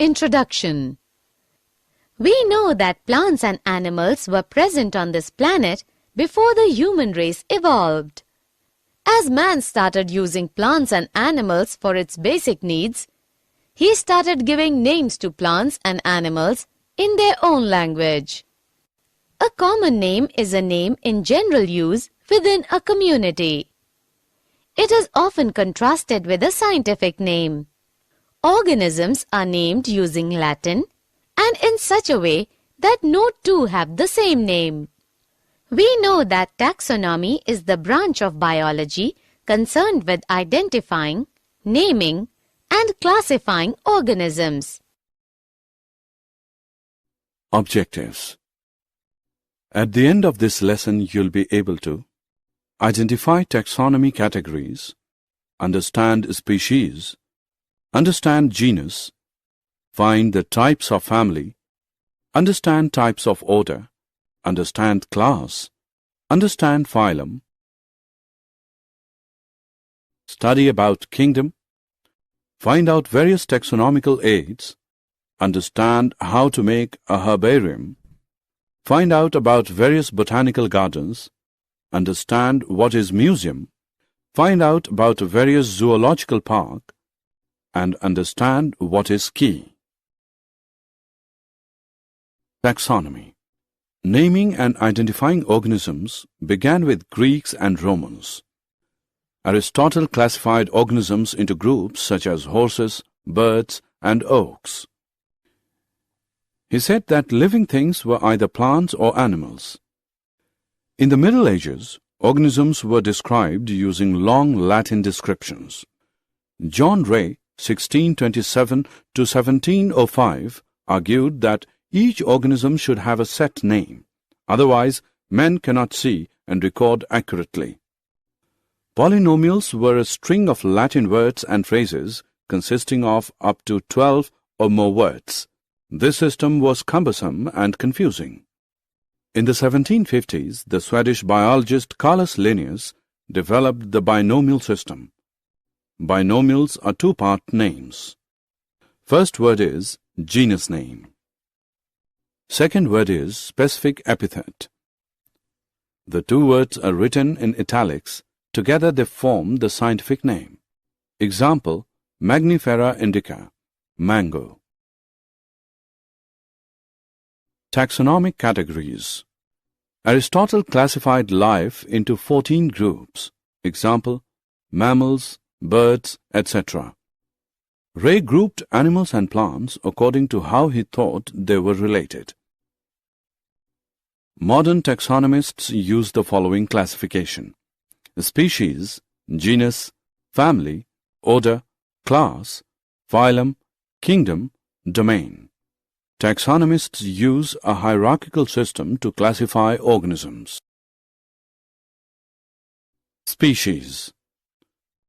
Introduction. We know that plants and animals were present on this planet before the human race evolved. As man started using plants and animals for its basic needs, he started giving names to plants and animals in their own language. A common name is a name in general use within a community. It is often contrasted with a scientific name. Organisms are named using Latin and in such a way that no two have the same name. We know that taxonomy is the branch of biology concerned with identifying, naming, and classifying organisms. Objectives. At the end of this lesson, you'll be able to identify taxonomy categories, understand species, understand genus, find the types of family, understand types of order, understand class, understand phylum, study about kingdom, find out various taxonomical aids, understand how to make a herbarium, find out about various botanical gardens, understand what is museum, find out about various zoological park, and understand what is key. Taxonomy. Naming and identifying organisms began with Greeks and Romans. Aristotle classified organisms into groups such as horses, birds, and oaks. He said that living things were either plants or animals. In the Middle Ages, organisms were described using long Latin descriptions. John Ray, 1627 to 1705, argued that each organism should have a set name, otherwise men cannot see and record accurately. Polynomials were a string of Latin words and phrases consisting of up to 12 or more words. This system was cumbersome and confusing. In the 1750s, the Swedish biologist Carolus Linnaeus developed the binomial system. Binomials are two-part names. First word is genus name. Second word is specific epithet. The two words are written in italics. Together they form the scientific name. Example, Mangifera indica, mango. Taxonomic categories. Aristotle classified life into 14 groups. Example, mammals, birds, etc. Ray grouped animals and plants according to how he thought they were related. Modern taxonomists use the following classification: species, genus, family, order, class, phylum, kingdom, domain. Taxonomists use a hierarchical system to classify organisms. Species.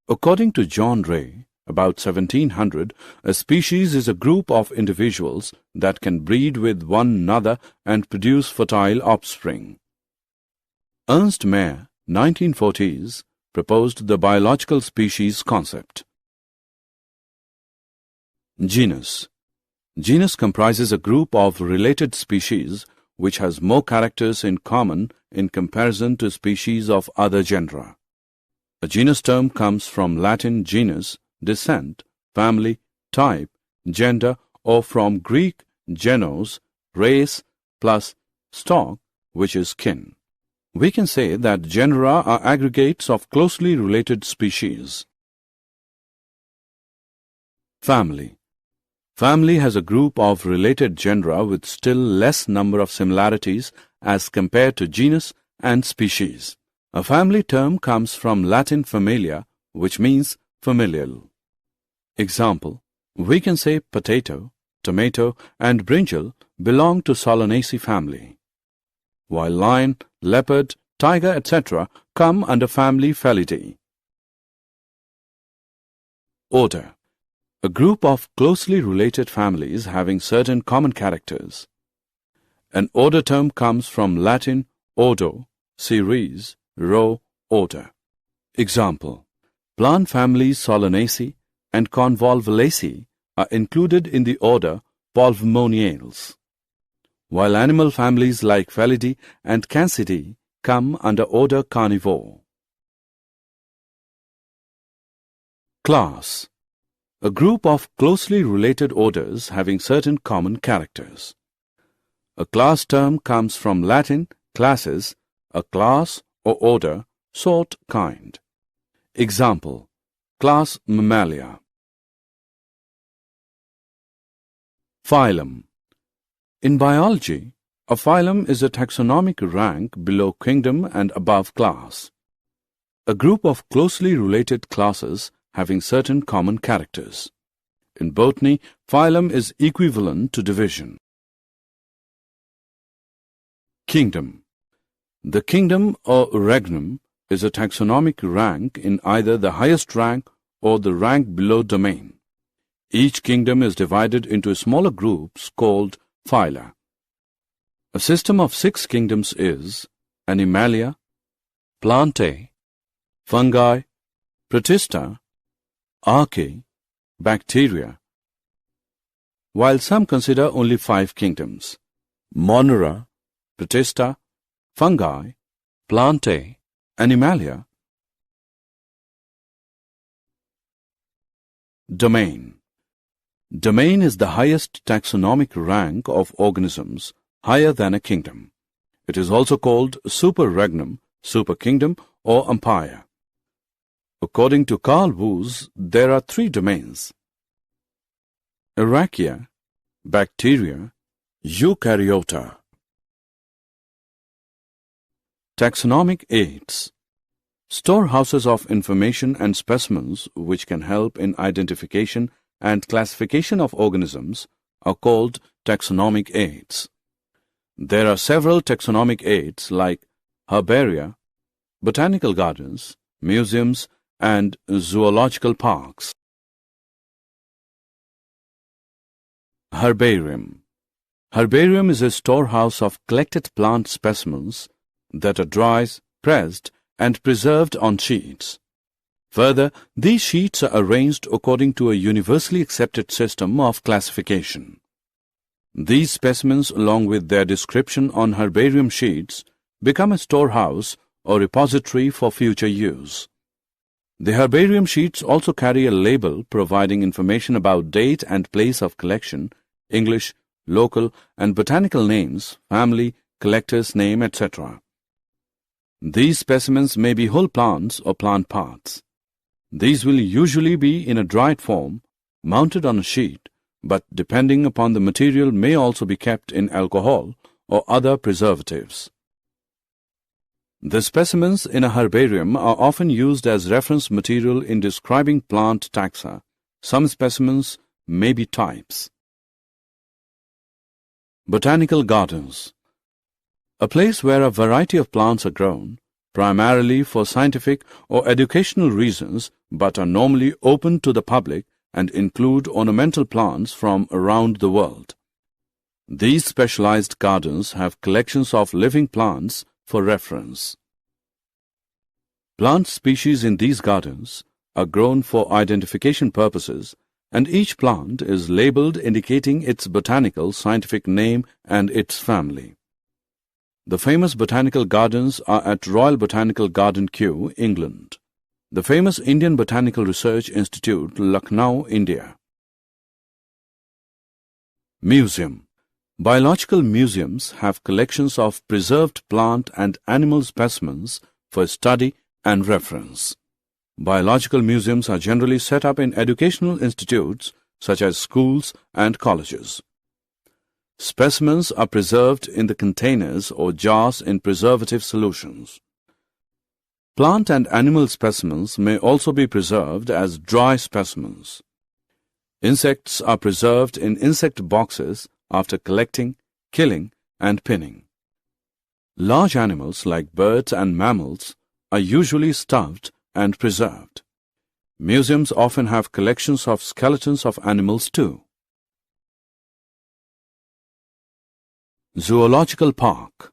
According to John Ray, about 1700, a species is a group of individuals that can breed with one another and produce fertile offspring. Ernst Mayr, 1940s, proposed the biological species concept. Genus. Genus comprises a group of related species which has more characters in common in comparison to species of other genera. A genus term comes from Latin genus, descent, family, type, gender, or from Greek genos, race, plus stock, which is kin. We can say that genera are aggregates of closely related species. Family. Family has a group of related genera with still less number of similarities as compared to genus and species. A family term comes from Latin familia, which means familial. Example, we can say potato, tomato, and brinjal belong to Solanaceae family, while lion, leopard, tiger, etc. come under family Felidae. Order. A group of closely related families having certain common characters. An order term comes from Latin ordo, series, row, order. Example, plant families Solanaceae and Convolvulaceae are included in the order Polynomials, while animal families like Felidae and Cancidae come under order Carnivore. Class: a group of closely related orders having certain common characters. A class term comes from Latin classes, a class or order, sort, kind. Example: class Mammalia. Phylum: in biology, a phylum is a taxonomic rank below kingdom and above class. A group of closely related classes having certain common characters. In botany, phylum is equivalent to division. Kingdom: the kingdom or regnum is a taxonomic rank in either the highest rank or the rank below domain. Each kingdom is divided into smaller groups called phyla. A system of 6 kingdoms is Animalia, Plantae, Fungi, Protista, Archaea, Bacteria, while some consider only 5 kingdoms: Monera, Protista, Fungi, Plantae, Animalia. Domain: domain is the highest taxonomic rank of organisms, higher than a kingdom. It is also called superregnum, superkingdom, or empire. According to Carl Woese, there are 3 domains: Archaea, Bacteria, Eukaryota. Taxonomic aids: storehouses of information and specimens which can help in identification and classification of organisms are called taxonomic aids. There are several taxonomic aids like herbaria, botanical gardens, museums, and zoological parks. Herbarium: herbarium is a storehouse of collected plant specimens that are dried, pressed, and preserved on sheets. Further, these sheets are arranged according to a universally accepted system of classification. These specimens, along with their description on herbarium sheets, become a storehouse or repository for future use. The herbarium sheets also carry a label providing information about date and place of collection, English, local, and botanical names, family, collector's name, etc. These specimens may be whole plants or plant parts. These will usually be in a dried form, mounted on a sheet, but depending upon the material may also be kept in alcohol or other preservatives. The specimens in a herbarium are often used as reference material in describing plant taxa. Some specimens may be types. Botanical gardens: a place where a variety of plants are grown, primarily for scientific or educational reasons, but are normally open to the public and include ornamental plants from around the world. These specialized gardens have collections of living plants for reference. Plant species in these gardens are grown for identification purposes, and each plant is labeled indicating its botanical scientific name and its family. The famous botanical gardens are at Royal Botanical Garden, Kew, England. The famous Indian Botanical Research Institute, Lucknow, India. Museum: biological museums have collections of preserved plant and animal specimens for study and reference. Biological museums are generally set up in educational institutes such as schools and colleges. Specimens are preserved in the containers or jars in preservative solutions. Plant and animal specimens may also be preserved as dry specimens. Insects are preserved in insect boxes after collecting, killing, and pinning. Large animals like birds and mammals are usually stuffed and preserved. Museums often have collections of skeletons of animals too. Zoological Park: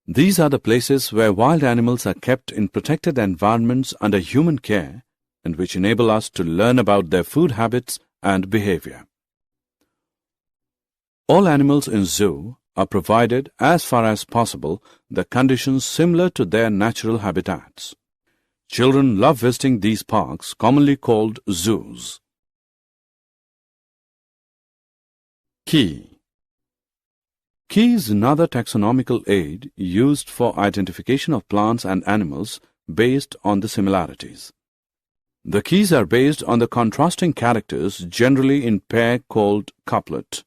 these are the places where wild animals are kept in protected environments under human care and which enable us to learn about their food habits and behavior. All animals in zoo are provided, as far as possible, the conditions similar to their natural habitats. Children love visiting these parks, commonly called zoos. Key. Key is another taxonomical aid used for identification of plants and animals based on the similarities. The keys are based on the contrasting characters, generally in pair called couplet.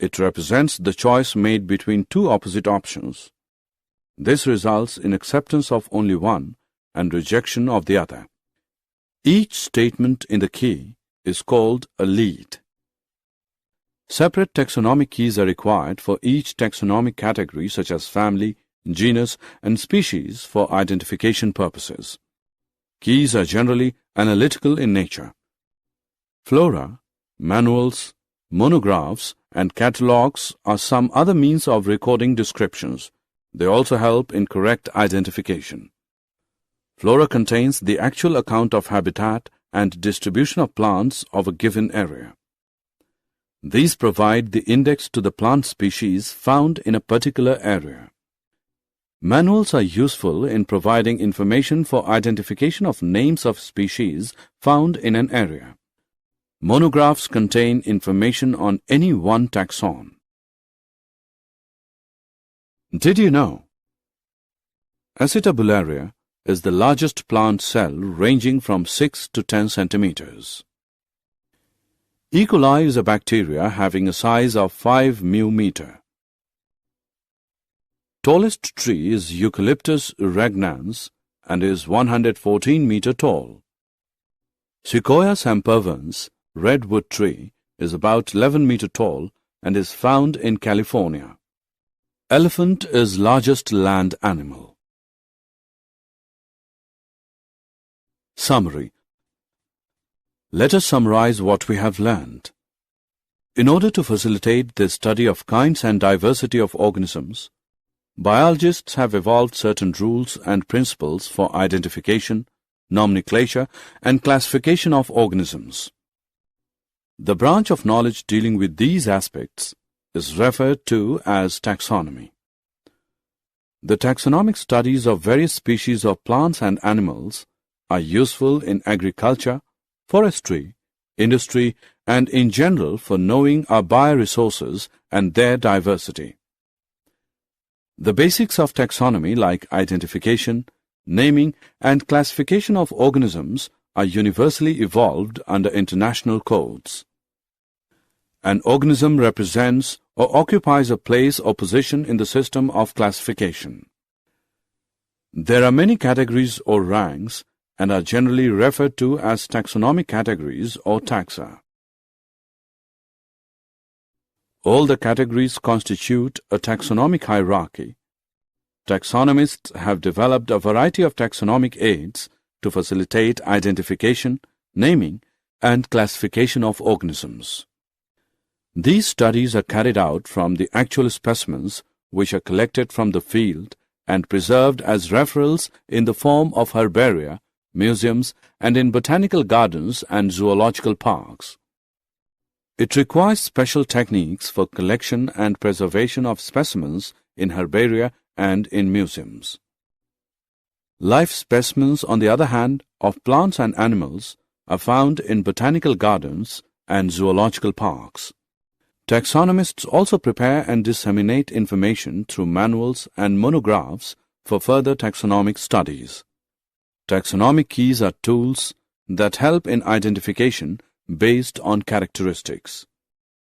It represents the choice made between two opposite options. This results in acceptance of only one and rejection of the other. Each statement in the key is called a lead. Separate taxonomic keys are required for each taxonomic category, such as family, genus, and species, for identification purposes. Keys are generally analytical in nature. Flora, manuals, monographs, and catalogues are some other means of recording descriptions. They also help in correct identification. Flora contains the actual account of habitat and distribution of plants of a given area. These provide the index to the plant species found in a particular area. Manuals are useful in providing information for identification of names of species found in an area. Monographs contain information on any one taxon. Did you know? Acetabularia is the largest plant cell, ranging from 6 to 10 centimeters. E. coli is a bacteria having a size of 5 μm. Tallest tree is Eucalyptus regnans and is 114 meter tall. Sequoia sempervirens, redwood tree, is about 11 meter tall and is found in California. Elephant is largest land animal. Summary. Let us summarize what we have learned. In order to facilitate the study of kinds and diversity of organisms, biologists have evolved certain rules and principles for identification, nomenclature, and classification of organisms. The branch of knowledge dealing with these aspects is referred to as taxonomy. The taxonomic studies of various species of plants and animals are useful in agriculture, forestry, industry, and in general for knowing our bioresources and their diversity. The basics of taxonomy, like identification, naming, and classification of organisms, are universally evolved under international codes. An organism represents or occupies a place or position in the system of classification. There are many categories or ranks and are generally referred to as taxonomic categories or taxa. All the categories constitute a taxonomic hierarchy. Taxonomists have developed a variety of taxonomic aids to facilitate identification, naming, and classification of organisms. These studies are carried out from the actual specimens which are collected from the field and preserved as referrals in the form of herbaria, museums, and in botanical gardens and zoological parks. It requires special techniques for collection and preservation of specimens in herbaria and in museums. Live specimens, on the other hand, of plants and animals are found in botanical gardens and zoological parks. Taxonomists also prepare and disseminate information through manuals and monographs for further taxonomic studies. Taxonomic keys are tools that help in identification based on characteristics.